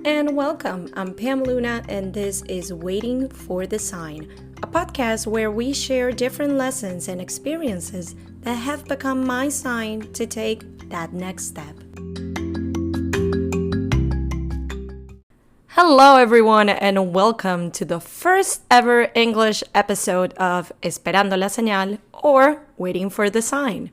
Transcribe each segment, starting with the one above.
and welcome. I'm Pam Luna, and this is Waiting for the Sign, a podcast where we share different lessons and experiences that have become my sign to take that next step. Hello, everyone, and welcome to the first ever English episode of Esperando La Senal, or Waiting for the Sign.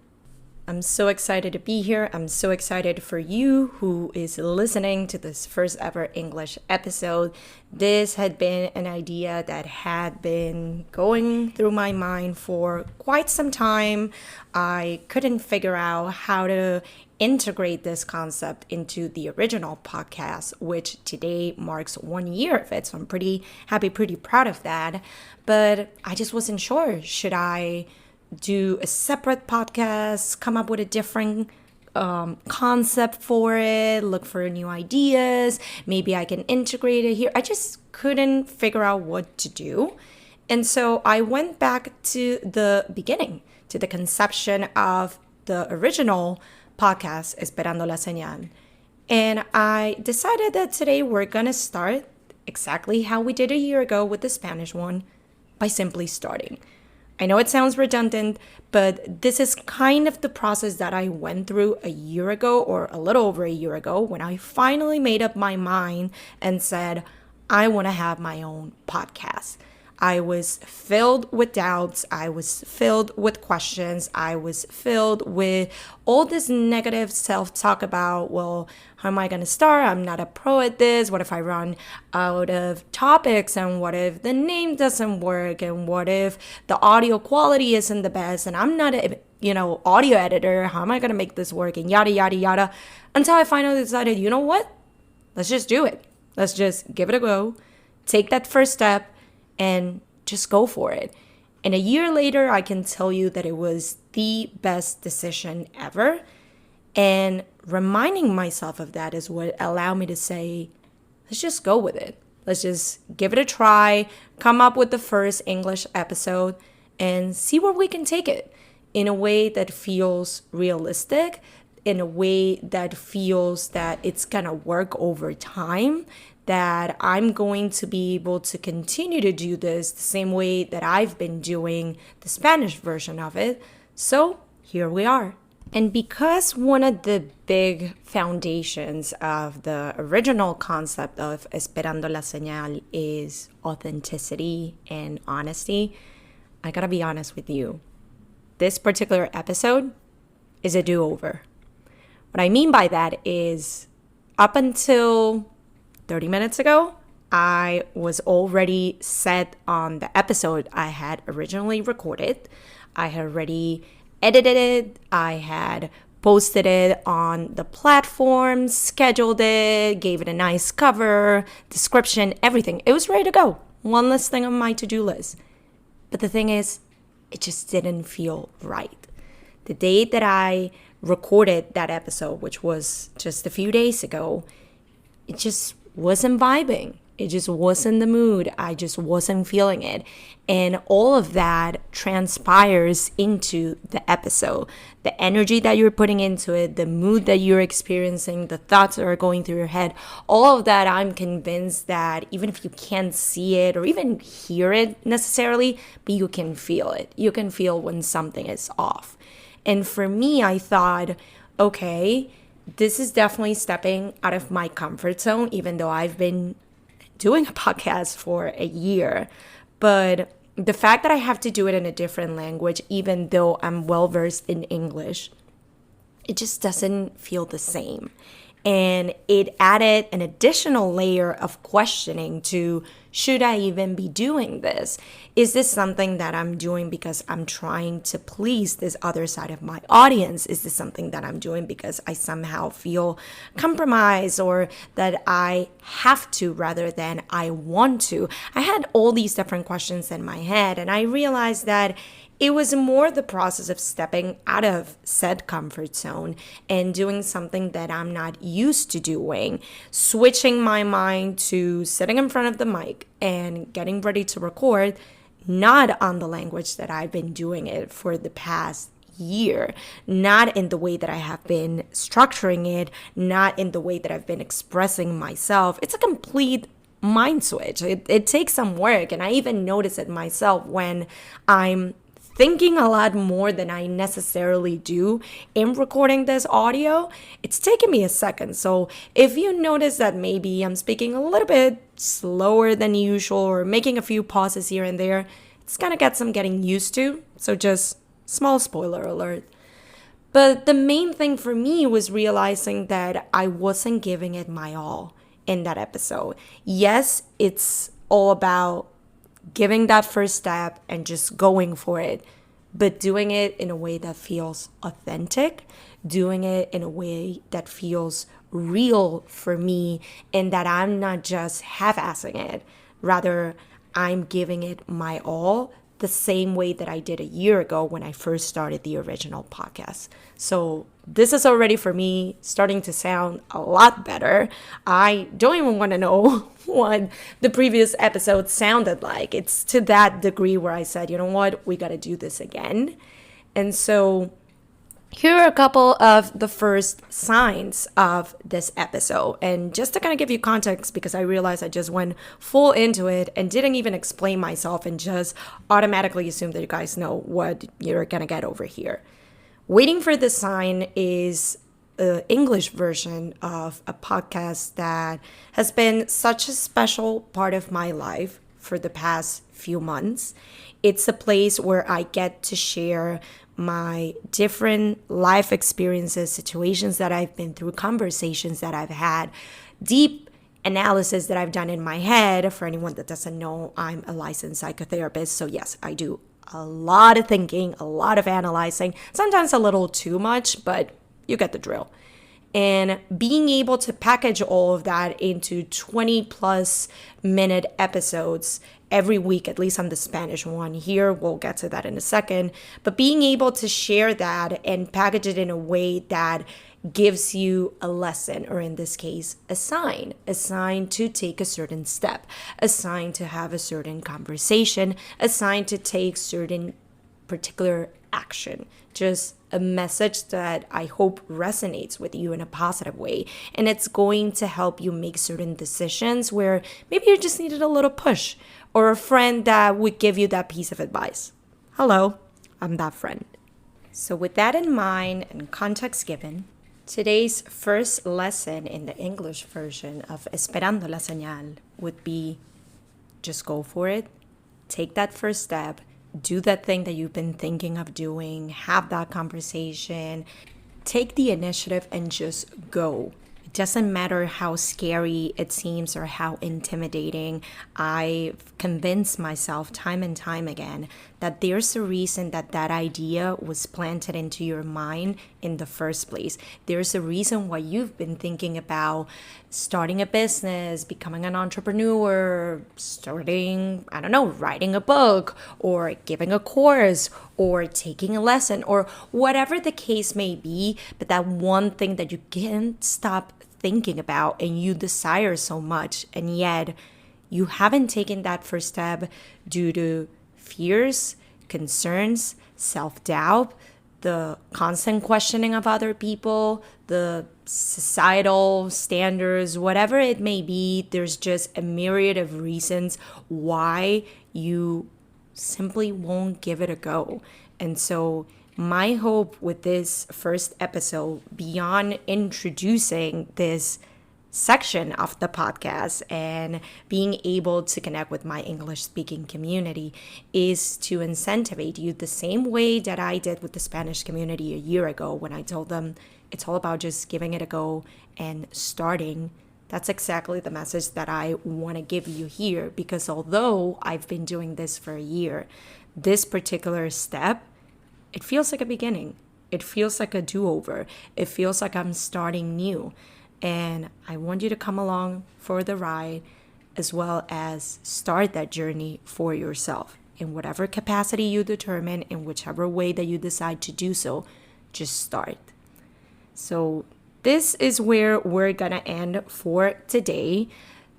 I'm so excited to be here. I'm so excited for you who is listening to this first ever English episode. This had been an idea that had been going through my mind for quite some time. I couldn't figure out how to integrate this concept into the original podcast, which today marks 1 year of it. So I'm pretty happy, pretty proud of that. But I just wasn't sure. Should I do a separate podcast, come up with a different concept for it, look for new ideas, maybe I can integrate it here. I just couldn't figure out what to do. And so I went back to the beginning, to the conception of the original podcast, Esperando La Senal. And I decided that today we're going to start exactly how we did a year ago with the Spanish one, by simply starting. I know it sounds redundant, but this is kind of the process that I went through a year ago, or a little over a year ago, when I finally made up my mind and said, I want to have my own podcast. I was filled with doubts. I was filled with questions. I was filled with all this negative self-talk about, well, how am I going to start? I'm not a pro at this. What if I run out of topics? And what if the name doesn't work? And what if the audio quality isn't the best? And I'm not a, audio editor. How am I going to make this work? And yada, yada, yada. Until I finally decided, you know what? Let's just do it. Let's just give it a go. Take that first step. And just go for it. And a year later, I can tell you that it was the best decision ever. And reminding myself of that is what allowed me to say, let's just go with it. Let's just give it a try, come up with the first English episode, and see where we can take it in a way that feels realistic, in a way that feels that it's gonna work over time, that I'm going to be able to continue to do this the same way that I've been doing the Spanish version of it. So here we are. And because one of the big foundations of the original concept of Esperando La Senal is authenticity and honesty, I gotta be honest with you. This particular episode is a do-over. What I mean by that is up until 30 minutes ago, I was already set on the episode I had originally recorded. I had already edited it. I had posted it on the platform, scheduled it, gave it a nice cover, description, everything. It was ready to go. One less thing on my to-do list. But the thing is, it just didn't feel right. The day that I recorded that episode, which was just a few days ago, it just wasn't vibing. It just wasn't the mood. I just wasn't feeling it. And all of that transpires into the episode. The energy that you're putting into it, the mood that you're experiencing, the thoughts that are going through your head, all of that, I'm convinced that even if you can't see it or even hear it necessarily, but you can feel it. You can feel when something is off. And for me, I thought, okay, this is definitely stepping out of my comfort zone, even though I've been doing a podcast for a year. But the fact that I have to do it in a different language, even though I'm well-versed in English, it just doesn't feel the same. And it added an additional layer of questioning to, should I even be doing this? Is this something that I'm doing because I'm trying to please this other side of my audience? Is this something that I'm doing because I somehow feel compromised, or that I have to rather than I want to? I had all these different questions in my head, and I realized that it was more the process of stepping out of said comfort zone and doing something that I'm not used to doing, switching my mind to sitting in front of the mic and getting ready to record, not on the language that I've been doing it for the past year, not in the way that I have been structuring it, not in the way that I've been expressing myself. It's a complete mind switch. It takes some work, and I even notice it myself when I'm thinking a lot more than I necessarily do in recording this audio. It's taken me a second. So if you notice that maybe I'm speaking a little bit slower than usual or making a few pauses here and there, it's gonna get some getting used to. So just small spoiler alert. But the main thing for me was realizing that I wasn't giving it my all in that episode. Yes, it's all about giving that first step and just going for it, but doing it in a way that feels authentic, doing it in a way that feels real for me, and that I'm not just half-assing it. Rather, I'm giving it my all the same way that I did a year ago when I first started the original podcast. So this is already for me starting to sound a lot better. I don't even want to know what the previous episode sounded like. It's to that degree where I said, you know what, we got to do this again. And so here are a couple of the first signs of this episode. And just to kind of give you context, because I realized I just went full into it and didn't even explain myself and just automatically assumed that you guys know what you're going to get over here. Waiting for the Sign is an English version of a podcast that has been such a special part of my life for the past few months. It's a place where I get to share my different life experiences, situations that I've been through, conversations that I've had, deep analysis that I've done in my head. For anyone that doesn't know, I'm a licensed psychotherapist. So yes, I do a lot of thinking, a lot of analyzing, sometimes a little too much, but you get the drill. And being able to package all of that into 20 plus minute episodes every week, at least on the Spanish one. Here, we'll get to that in a second. But being able to share that and package it in a way that gives you a lesson, or in this case, a sign to take a certain step, a sign to have a certain conversation, a sign to take certain particular action. Just a message that I hope resonates with you in a positive way. And it's going to help you make certain decisions where maybe you just needed a little push or a friend that would give you that piece of advice. Hello, I'm that friend. So with that in mind and context given, today's first lesson in the English version of Esperando La Senal would be just go for it. Take that first step. Do that thing that you've been thinking of doing. Have that conversation. Take the initiative and just go. It doesn't matter how scary it seems or how intimidating. I've convinced myself time and time again that there's a reason that that idea was planted into your mind in the first place. There's a reason why you've been thinking about starting a business, becoming an entrepreneur, starting, I don't know, writing a book or giving a course or taking a lesson or whatever the case may be. But that one thing that you can't stop thinking about and you desire so much, and yet you haven't taken that first step due to fears, concerns, self-doubt, the constant questioning of other people, the societal standards, whatever it may be. There's just a myriad of reasons why you simply won't give it a go. And so my hope with this first episode, beyond introducing this section of the podcast and being able to connect with my English speaking community, is to incentivize you the same way that I did with the Spanish community a year ago when I told them it's all about just giving it a go and starting. That's exactly the message that I want to give you here, because although I've been doing this for a year, this particular step, it feels like a beginning. It feels like a do-over. It feels like I'm starting new. And I want you to come along for the ride, as well as start that journey for yourself in whatever capacity you determine, in whichever way that you decide to do so. Just start. So this is where we're gonna end for today.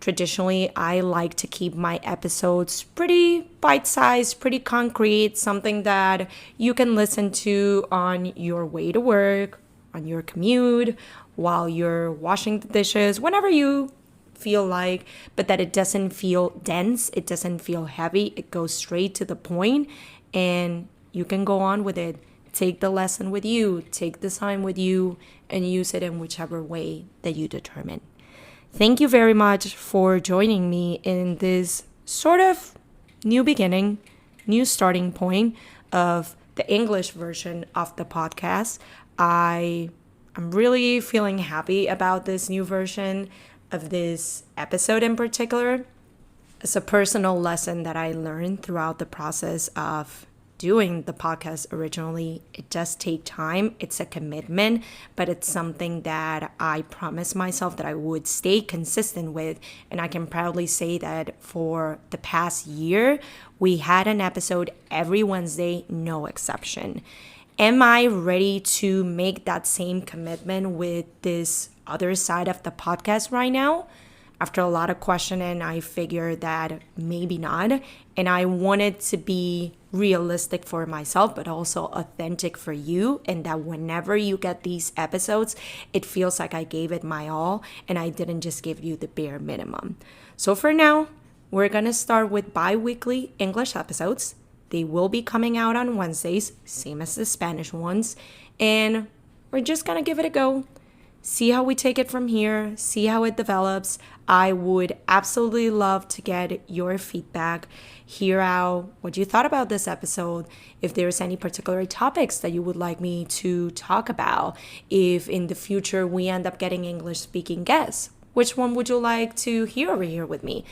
Traditionally, I like to keep my episodes pretty bite-sized, pretty concrete, something that you can listen to on your way to work, on your commute, while you're washing the dishes, whenever you feel like, but that it doesn't feel dense, it doesn't feel heavy, it goes straight to the point, and you can go on with it. Take the lesson with you, take the sign with you, and use it in whichever way that you determine. Thank you very much for joining me in this sort of new beginning, new starting point of the English version of the podcast. I'm really feeling happy about this new version of this episode in particular. It's a personal lesson that I learned throughout the process of doing the podcast originally. It does take time, it's a commitment, but it's something that I promised myself that I would stay consistent with. And I can proudly say that for the past year, we had an episode every Wednesday, no exception. Am I ready to make that same commitment with this other side of the podcast right now? After a lot of questioning, I figured that maybe not. And I wanted to be realistic for myself, but also authentic for you. And that whenever you get these episodes, it feels like I gave it my all and I didn't just give you the bare minimum. So for now, we're going to start with bi-weekly English episodes. They will be coming out on Wednesdays, same as the Spanish ones. And we're just going to give it a go. See how we take it from here, see how it develops. I would absolutely love to get your feedback, hear out what you thought about this episode, if there's any particular topics that you would like me to talk about, if in the future we end up getting English speaking guests, which one would you like to hear over here with me?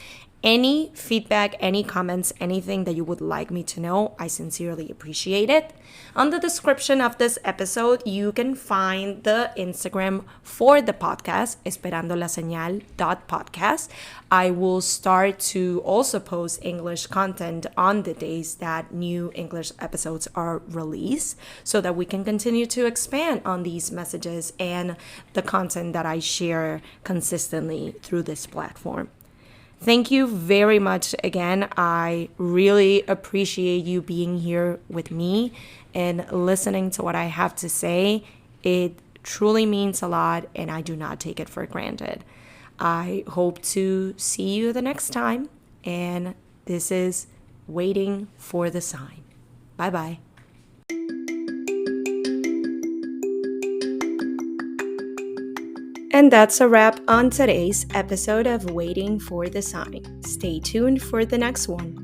Any feedback, any comments, anything that you would like me to know, I sincerely appreciate it. On the description of this episode, you can find the Instagram for the podcast, Esperando La Senal.podcast. I will start to also post English content on the days that new English episodes are released so that we can continue to expand on these messages and the content that I share consistently through this platform. Thank you very much again. I really appreciate you being here with me and listening to what I have to say. It truly means a lot, and I do not take it for granted. I hope to see you the next time, and this is Waiting for the Sign. Bye-bye. And that's a wrap on today's episode of Waiting for the Sign. Stay tuned for the next one.